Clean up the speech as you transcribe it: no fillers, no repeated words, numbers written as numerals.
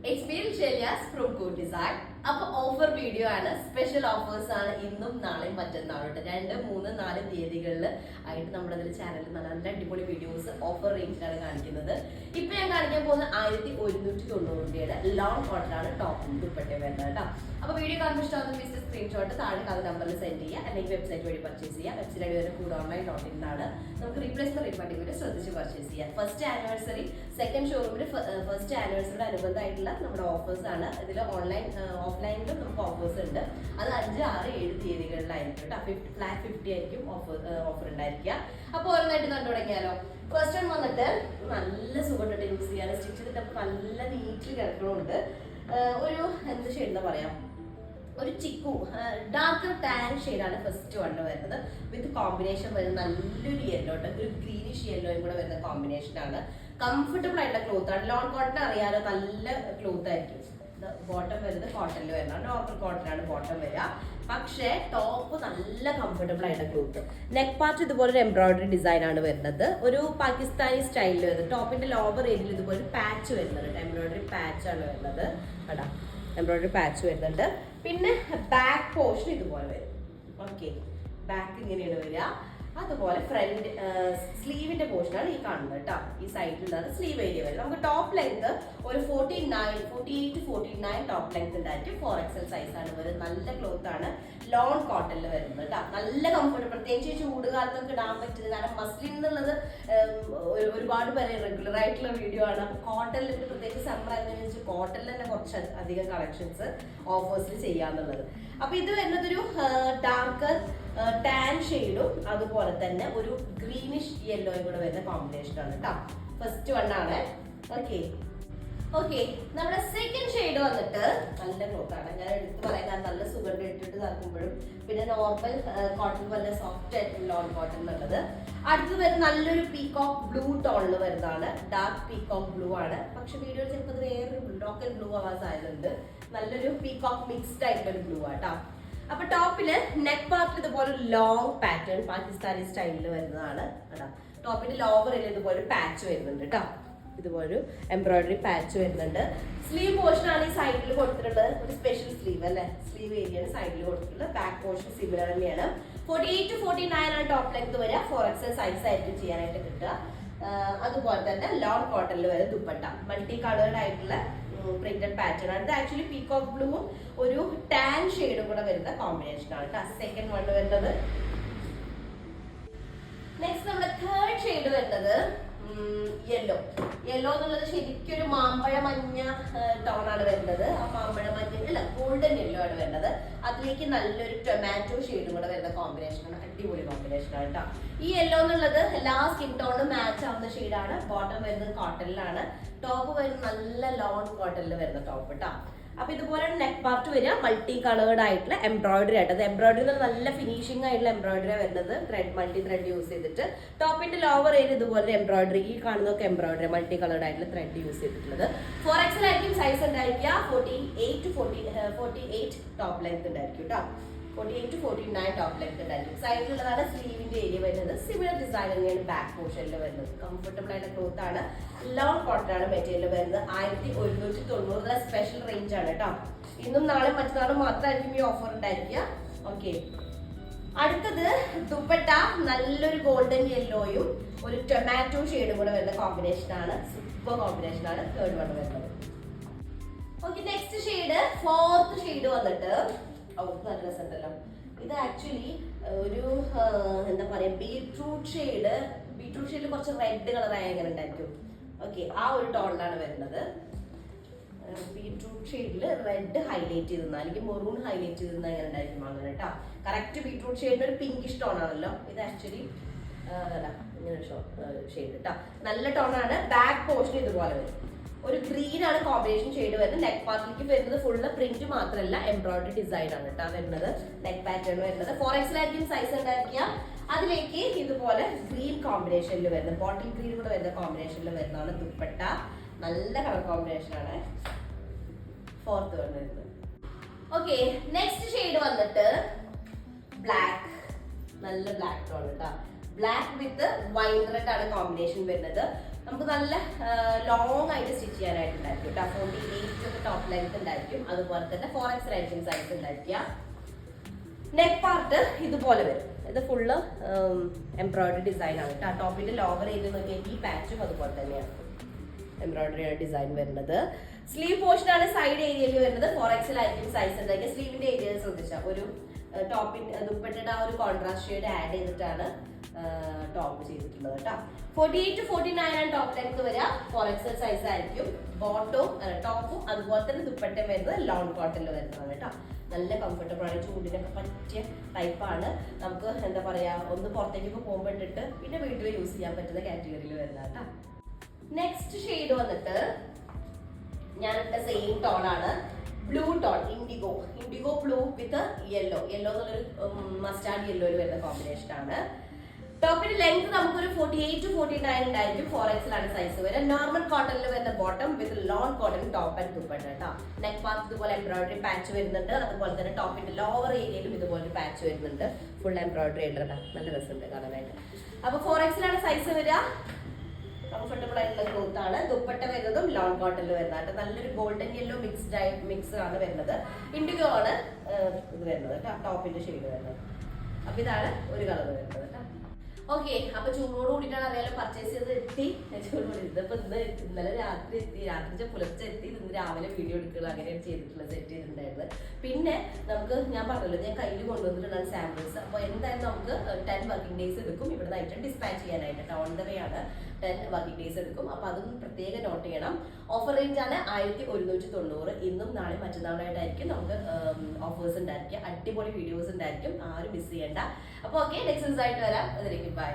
Experience Shelias from Good Design. അപ്പോൾ offer video ആണ്, special offers ആണ് ഇന്നും നാളെയും മറ്റന്നാളും 2, 3, 4 തീയതികളിൽ ആയിട്ട് നമ്മുടെ ചാനലിൽ നല്ല അടിപൊളി വീഡിയോസ് ഓഫർ റേഞ്ചിലാണ് കാണിക്കുന്നത്. ഇപ്പൊ ഞാൻ കാണിക്കാൻ പോകുന്നത് 1190 രൂപയുടെ ലോങ് കോട്ടൺ ആണ് ടോപ്പും ദുപ്പട്ടയും വരുന്നത് കേട്ടോ. അപ്പോൾ വീഡിയോ കാണുമ്പോൾ ഇഷ്ടമാകുന്ന പ്ലീസ് സ്ക്രീൻഷോട്ട് താഴെ അത് നമ്പറിൽ സെൻഡ് ചെയ്യുക, അല്ലെങ്കിൽ വെബ്സൈറ്റ് വഴി പർച്ചേസ് ചെയ്യുക. വെബ്സൈറ്റ് വഴി വരെ കൂടെ ഓൺലൈൻ ആണ്. നമുക്ക് റീപ്ലേസ്മെന്റ് റീഫണ്ടിംഗ് കൂടി ശ്രദ്ധിച്ച് പർച്ചേസ് ചെയ്യാം. ഫസ്റ്റ് ആനിവേഴ്സറി സെക്കൻഡ് ഷോറൂമിൽ ഫസ്റ്റ് ആനിവേഴ്സറിയുടെ അനുബന്ധമായിട്ടുള്ള നമ്മുടെ ഓഫേഴ്സ് ആണ്. ഇതിൽ ഓഫ്ലൈനിലും നമുക്ക് ഓഫേഴ്സ് ഉണ്ട്. അത് 5, 6, 7 തീയതികളിലായിരിക്കും കേട്ടോ. ഫ്ലാറ്റ് 50 ആയിരിക്കും ഓഫർ ഉണ്ടായിരിക്കുക. അപ്പോൾ ഓരോന്നായിട്ട് കണ്ടു തുടങ്ങിയാലോ. ഫസ്റ്റ് വൺ വന്നിട്ട് നല്ല സുഖമായിട്ട് യൂസ് ചെയ്യാൻ, സ്റ്റിച്ച് ചെയ്തിട്ട് നല്ല നീറ്റിൽ കിടക്കണമുണ്ട്. ഒരു എന്ത് ഷെയ്ഡ് എന്താ പറയാ, ഒരു ചിക്കു ഡാർക്കർ ടാൻ ഷെയ്ഡാണ് ഫസ്റ്റ് വൺ വരുന്നത്. വിത്ത് കോമ്പിനേഷൻ വരുന്നത് നല്ലൊരു യെല്ലോ, ഒരു ഗ്രീനിഷ് യെല്ലോയും കൂടെ വരുന്ന കോമ്പിനേഷനാണ്. കംഫർട്ടബിൾ ആയിട്ടുള്ള ക്ലോത്ത് ആണ്. ലോൺ കോട്ടൺ അറിയാലോ, നല്ല ക്ലോത്ത് ആയിരിക്കും. ബോട്ടം വരുന്നത് കോട്ടണിൽ വരുന്ന നോർമൽ കോട്ടനാണ് ബോട്ടം വരിക. പക്ഷേ ടോപ്പ് നല്ല കംഫർട്ടബിൾ ആയിട്ടുള്ള ക്ലോത്ത്. നെക്ക് പാർട്ട് ഇതുപോലെ ഒരു എംബ്രോയിഡറി ഡിസൈൻ ആണ് വരുന്നത്. ഒരു പാകിസ്ഥാനി സ്റ്റൈലിൽ വരുന്നത്. ടോപ്പിന്റെ ലോവർ ഏരിയയിൽ ഇതുപോലെ പാച്ച് വരുന്നത്, എംബ്രോയിഡറി പാച്ച് ആണ് വരുന്നത് കേട്ടോ. എംബ്രോയിഡറി പാച്ച് വരുന്നുണ്ട്. പിന്നെ ബാക്ക് പോർഷൻ ഇതുപോലെ വരും. ഓക്കെ, ബാക്ക് ഇങ്ങനെയാണ് വരിക. അതുപോലെ ഫ്രണ്ട് സ്ലീവിന്റെ പോർഷനാണ് ഈ കാണുന്നത് കേട്ടോ. ഈ സൈഡിലാണ് സ്ലീവ് ഏരിയ വരും. നമുക്ക് ടോപ്പ് ലെങ്ത് ഒരു 48-49 ടോപ്പ് ലെങ്ത് ഉണ്ടായിരിക്കും. 4XL സൈസ് ആണ് വരുന്നത്. നല്ല ക്ലോത്ത് ആണ്, ലോൺ കോട്ടണിൽ വരുന്നത് കേട്ടോ. നല്ല കംഫർട്ട്, പ്രത്യേകിച്ച് ചൂട് കാലത്തൊക്കെ ഇടാൻ പറ്റുന്നത്. കാരണം മസ്ലിൻ എന്നുള്ളത് ഒരുപാട് പേരെ റെഗുലർ ആയിട്ടുള്ള വീഡിയോ ആണ്. അപ്പോൾ കോട്ടണിൽ പ്രത്യേകിച്ച് സമ്മർ ആയതിനനുസരിച്ച് കോട്ടണിൽ തന്നെ കുറച്ച് അധികം കളക്ഷൻസ് ഓഫേഴ്സിൽ ചെയ്യാന്നുള്ളത്. അപ്പൊ ഇത് വരുന്നത് ഒരു ഡാർക്കർ ടാൻ ഷെയ്ഡും അതുപോലെ തന്നെ ഒരു ഗ്രീനിഷ് യെല്ലോയും കൂടെ വരുന്ന കോമ്പിനേഷൻ ആണ് കേട്ടോ. ഫസ്റ്റ് വൺ ആണ്. ഓക്കെ, നമ്മുടെ സെക്കൻഡ് ഷെയ്ഡ് വന്നിട്ട് നല്ല ക്ലോത്ത് ആണ്. ഞാൻ എടുത്ത് പറയാൻ നല്ല സുഖം ഇട്ടിട്ട് നടക്കുമ്പോഴും. പിന്നെ നോർമൽ കോട്ടൺ പോലെ സോഫ്റ്റ് ആയിട്ടുള്ള ലോൺ കോട്ടൺ എന്നുള്ളത്. അടുത്ത് വരുന്ന നല്ലൊരു പീകോക്ക് ബ്ലൂ ടോണിൽ വരുന്നതാണ്. ഡാർക്ക് പീകോക്ക് ബ്ലൂ ആണ്. പക്ഷെ വീഡിയോയിൽ ചിലപ്പോൾ അത് വേറൊരു ലോക്കൽ ബ്ലൂ ആവാൻ സാധ്യതയുണ്ട്. നല്ലൊരു പീകോക്ക് മിക്സ്ഡ് ആയിട്ടൊരു ബ്ലൂ ആട്ടോ. അപ്പൊ ടോപ്പില് നെക്ക് പാർട്ടിൽ ഇതുപോലെ ലോങ് പാറ്റേൺ പാകിസ്ഥാനി സ്റ്റൈലിൽ വരുന്നതാണ് കേട്ടോ. ടോപ്പിന്റെ ലോവർ ഇതുപോലെ പാച്ച് വരുന്നുണ്ട് കേട്ടോ. ഇതുപോലെ എംബ്രോയിഡറി പാച്ച് വരുന്നുണ്ട്. സ്ലീവ് പോർഷൻ ആണ് ഈ സൈഡിൽ കൊടുത്തിട്ടുള്ളത്. ഒരു സ്പെഷ്യൽ സ്ലീവ് അല്ലെ, സ്ലീവ് ഏരിയയാണ് സൈഡിൽ കൊടുത്തിട്ടുള്ളത്. ബാക്ക് പോർഷൻ സിമിലർ തന്നെയാണ്. 48-49 ആണ് ടോപ്പ് ലെങ്ത് വരിക. 4XL സൈസ് ആയിരിക്കും ചെയ്യാനായിട്ട് കിട്ടുക. അതുപോലെ തന്നെ ലോൺ കോട്ടണിൽ വരെ ദുപ്പട്ട മൾട്ടി കളേർഡ് ആയിട്ടുള്ള പ്രിന്റഡ് പാറ്റേൺ ആണ്. ഇത് ആക്ച്വലി പീകോക്ക് ബ്ലൂവും ഒരു ടാൻ ഷെയ്ഡും കൂടെ വരുന്ന കോമ്പിനേഷൻ ആണ് കേട്ടോ. സെക്കൻഡ് വൺ വരുന്നത്. നെക്സ്റ്റ് നമ്മുടെ തേർഡ് ഷെയ്ഡ് വരുന്നത് യെല്ലോ. യെല്ലോ എന്നുള്ളത് ശരിക്കും ഒരു മാമ്പഴ മഞ്ഞ ടോണാണ് വരുന്നത്. ആ മാമ്പഴ മഞ്ഞ അല്ല, ഗോൾഡൻ യെല്ലോ ആണ് വരുന്നത്. അതിലേക്ക് നല്ലൊരു ടൊമാറ്റോ ഷെയ്ഡും കൂടെ വരുന്ന കോമ്പിനേഷൻ ആണ്. അടിപൊളി കോമ്പിനേഷൻ ആണ് കേട്ടോ. ഈ യെല്ലോ എന്നുള്ളത് എല്ലാ സ്കിൻ ടോണും മാച്ച് ആവുന്ന ഷെയ്ഡാണ്. ബോട്ടം വരുന്നത് കോട്ടണിലാണ്. ടോപ്പ് വരുന്നത് നല്ല ലോൺ കോട്ടണിൽ വരുന്ന ടോപ്പ് കേട്ടോ. അപ്പൊ ഇതുപോലെ നെക്ക് പാർട്ട് വരിക മൾട്ടി കളേർഡ് ആയിട്ടുള്ള എംബ്രോയിഡറി ആയിട്ട്. അത് എംബ്രോയിഡറി നല്ല ഫിനിഷിംഗ് ആയിട്ടുള്ള എംബ്രോയിഡറി വരുന്നത്. മൾട്ടി ത്രെഡ് യൂസ് ചെയ്തിട്ട് ടോപ്പിന്റെ ലോവർ ഏരിയ ഇതുപോലെ എംബ്രോയിഡറി, ഈ കാണുന്നതൊക്കെ എംബ്രോയിഡറി മൾട്ടി കളേർഡ് ആയിട്ടുള്ള ത്രെഡ് യൂസ് ചെയ്തിട്ടുള്ളത്. 4XL ആയിരിക്കും സൈസ് ഉണ്ടായിരിക്കുക. 48 ടോപ്പ് ലെങ്ത് ഉണ്ടായിരിക്കും കേട്ടോ. 48-49 ടോപ്പ് ലെങ്ത് ഉണ്ടായിരിക്കും. സൈഡിലുള്ളതാണ് സ്ലീവിന്റെ ഏരിയ വരുന്നത്. സിമിലർ ഡിസൈൻ തന്നെയാണ് ബാക്ക് പോർഷനിൽ വരുന്നത്. കംഫർട്ടബിൾ ആയിട്ടുള്ള ക്ലോത്ത് ആണ്. ലോങ് കോട്ടൺ ആണ് മെറ്റീരിയൽ വരുന്നത്. 1190 സ്പെഷ്യൽ റേഞ്ച് ആണ് കേട്ടോ. ഇന്നും നാളെ മറ്റന്നാളും മാത്രമായിരിക്കും ഈ ഓഫർ ഉണ്ടായിരിക്കുക. ഓക്കെ, അടുത്തത് ദുപ്പട്ട നല്ലൊരു ഗോൾഡൻ യെല്ലോയും ഒരു ടൊമാറ്റോ ഷെയ്ഡും കൂടെ വരുന്ന കോമ്പിനേഷൻ ആണ്. സൂപ്പർ കോമ്പിനേഷൻ ആണ് തേർഡ് വൺ വരുന്നത്. Okay, next shade fourth shade വന്നിട്ട് നല്ല രസമുണ്ടല്ലോ. ഇത് ആക്ച്വലി ഒരു എന്താ പറയാ, ബീട്രൂട്ട് ഷെയ്ഡിൽ കുറച്ച് റെഡ് കളർ ആയ എങ്ങനെ ഉണ്ടായിരിക്കും. ഓക്കെ, ആ ഒരു ടോണിലാണ് വരുന്നത്. ബീട്രൂട്ട് ഷെയ്ഡിൽ റെഡ് ഹൈലൈറ്റ് ചെയ്തിരുന്ന അല്ലെങ്കിൽ മെറൂൺ ഹൈലൈറ്റ് ചെയ്തിരുന്ന എങ്ങനെ ഉണ്ടായിരിക്കും അങ്ങനെ കേട്ടോ. കറക്റ്റ് ബീട്രൂട്ട് ഷെയ്ഡിന് ഒരു പിങ്കിഷ് ടോൺ ആണല്ലോ. ഇത് ആക്ച്വലി ഇങ്ങനെ ഷെയ്ഡ് കേട്ടോ. നല്ല ടോണാണ്. ബാക്ക് പോർഷൻ ഇതുപോലെ വരും. ഒരു ഗ്രീൻ ആണ് കോമ്പിനേഷൻ ഷെയ്ഡ് വരുന്നത്. നെക്ക് പാർട്ടിലേക്ക് വരുന്നത് ഫുള്ള് പ്രിന്റ് മാത്രമല്ല എംബ്രോയിഡറി ഡിസൈൻ ആണ് കേട്ടോ വരുന്നത്. നെക്ക് പാറ്റേൺ വരുന്നത് 4XL ആയിരിക്കും സൈസ് ഉണ്ടായിരിക്കുക. അതിലേക്ക് ഇതുപോലെ ഗ്രീൻ കോമ്പിനേഷനിൽ വരുന്നത്, ബോട്ടിൽ ഗ്രീൻ കൂടെ വരുന്ന കോമ്പിനേഷനിൽ വരുന്നതാണ് ദുപ്പട്ട. നല്ല കളർ കോമ്പിനേഷൻ ആണ് ഫോർത്ത് വരുന്നത്. ഓക്കെ, നെക്സ്റ്റ് ഷെയ്ഡ് വന്നിട്ട് ബ്ലാക്ക്. നല്ല ബ്ലാക്ക് ടോൺ കേട്ടോ. ബ്ലാക്ക് വിത്ത് വൈൻ റെഡ് ആണ് കോമ്പിനേഷൻ വരുന്നത്. നമുക്ക് നല്ല ലോങ് ആയിട്ട് സ്റ്റിച്ച് ചെയ്യാനായിട്ടുണ്ടായിരിക്കും കേട്ടോ. 48 ഒക്കെ ടോപ്പ് ലെങ്ത് ഉണ്ടായിരിക്കും. അതുപോലെ തന്നെ 4XL ആയിരിക്കും സൈസ് ഉണ്ടായിരിക്കുക. നെക്ക് പാർട്ട് ഇതുപോലെ വരും. ഇത് ഫുള്ള് എംബ്രോയിഡറി ഡിസൈൻ ആണ് കേട്ടോ. ടോപ്പിന്റെ ലോവർ ഏരിയ നോക്കിയാൽ ഈ പാച്ചും അതുപോലെ തന്നെയാണ് എംബ്രോയിഡറി ഡിസൈൻ വരുന്നത്. സ്ലീവ് പോർഷൻ ആണ് സൈഡ് ഏരിയയിൽ വരുന്നത്. 4XL ആയിരിക്കും സൈസ് ഉണ്ടായിരിക്കുക. സ്ലീവിന്റെ ഏരിയ ശ്രദ്ധിച്ചാൽ ഒരു ടോപ്പിന്റെ ദുപ്പട്ടയുടെ ആ ഒരു കോൺട്രാസ്റ്റ് ഷെയ്ഡ് ആഡ് ചെയ്തിട്ടാണ് ടോപ്പ് ചെയ്തിട്ടുള്ളത് കേട്ടോ. 48 to 49 ആണ് ടോപ്പ് ലെങ്ത് വരിക. 4XL സൈസ് ആയിരിക്കും. ബോട്ടവും ടോപ്പും അതുപോലെ തന്നെ ദുപ്പട്ടയും വരുന്നത് ലോങ് കോട്ടണിൽ വരുന്നതാണ് കേട്ടോ. നല്ല കംഫർട്ടബിൾ ആണ്. ചൂടിനൊക്കെ പറ്റിയ ടൈപ്പാണ്. നമുക്ക് എന്താ പറയാ, ഒന്ന് പുറത്തേക്കൊക്കെ പോകുമ്പോൾ ഇട്ടിട്ട് പിന്നെ വീട്ടിൽ യൂസ് ചെയ്യാൻ പറ്റുന്ന കാറ്റഗറിയിൽ വരുന്ന കേട്ടോ. നെക്സ്റ്റ് ഷെയ്ഡ് വന്നിട്ട് ഞാനിട്ട സെയിം ടോൺ ആണ്. ബ്ലൂ ടോൺ, ഇൻഡിഗോ ബ്ലൂ വിത്ത് യെല്ലോ എന്നുള്ളൊരു മസ്റ്റാർഡ് യെല്ലോയിൽ വരുന്ന കോമ്പിനേഷൻ ആണ്. ടോപ്പിന്റെ ലെങ്ത് നമുക്കൊരു 48 to 49 ഉണ്ടായിരിക്കും. 4XL ആണ് സൈസ് വരെ. നോർമൽ കോട്ടണിൽ വരുന്ന bottom with long cotton top and dupatta കേട്ടോ. നെക്ക് പാർട്ട് ഇതുപോലെ എംബ്രോയിഡറി പാച്ച് വരുന്നുണ്ട്. അതുപോലെ തന്നെ ടോപ്പിന്റെ ലോവർ ഏരിയയിലും ഇതുപോലെ പാച്ച് വരുന്നുണ്ട്. ഫുൾ എംബ്രോയിഡറി ആയിട്ടുള്ള നല്ല രസമുണ്ട് കാണാനായിട്ട്. അപ്പൊ 4XL ആണ് സൈസ് വരിക. കംഫർട്ടബിൾ ആയിട്ടുള്ള ക്ലോത്ത് ആണ്. ദുപ്പട്ട വരുന്നതും ലോങ് കോട്ടണിൽ വരുന്നതായിട്ട് നല്ലൊരു ഗോൾഡൻ യെല്ലോ മിക്സ് ആണ് വരുന്നത്. ഇൻഡിഗോ ആണ് ഇത് വരുന്നത് കേട്ടോ. ടോപ്പിന്റെ ഷെയ്ഡ് വരുന്നത്. അപ്പൊ ഇതാണ് ഒരു കളർ വരുന്നത് കേട്ടോ. ഓക്കെ, അപ്പൊ ചൂടോട് കൂടിയിട്ടാണ് അറിയാലോ പർച്ചേസ് ചെയ്ത് എത്തി. ചൂടോട് ഇതിപ്പോ ഇന്നലെ രാത്രി എത്തി, രാത്രി പുലർച്ചെ എത്തി. ഇന്ന് രാവിലെ വീഡിയോ എടുക്കുക അങ്ങനെയാണ് ചെയ്തിട്ടുള്ളത്, സെറ്റ് ചെയ്തിട്ടുണ്ടായിരുന്നത്. പിന്നെ നമുക്ക് ഞാൻ പറഞ്ഞല്ലോ ഞാൻ കയ്യിൽ കൊണ്ടുവന്നിട്ടുള്ള സാമ്പിൾസ്. അപ്പോൾ എന്തായാലും നമുക്ക് 10 വർക്കിംഗ് ഡേയ്സ് എടുക്കും ഇവിടെ ഐറ്റം ഡിസ്പാച്ച് ചെയ്യാനായിട്ട്. ഓൺ ദ വേ ആണ്, 10 വർക്കിംഗ് ഡേയ്സ് എടുക്കും. അപ്പൊ അതൊന്നും പ്രത്യേകം നോട്ട് ചെയ്യണം. ഓഫർ റേഞ്ച് ആണ് 1190. ഇന്നും നാളെ മറ്റന്നാളായിട്ടായിരിക്കും നമുക്ക് ഓഫേഴ്സ് ഉണ്ടായിരിക്കും. അടിപൊളി വീഡിയോസ് ഉണ്ടായിരിക്കും. ആരും മിസ് ചെയ്യണ്ട. അപ്പൊ ഓക്കെ, നെക്സ്റ്റ് ആയിട്ട് വരാം. അതിലേക്ക് ബൈ.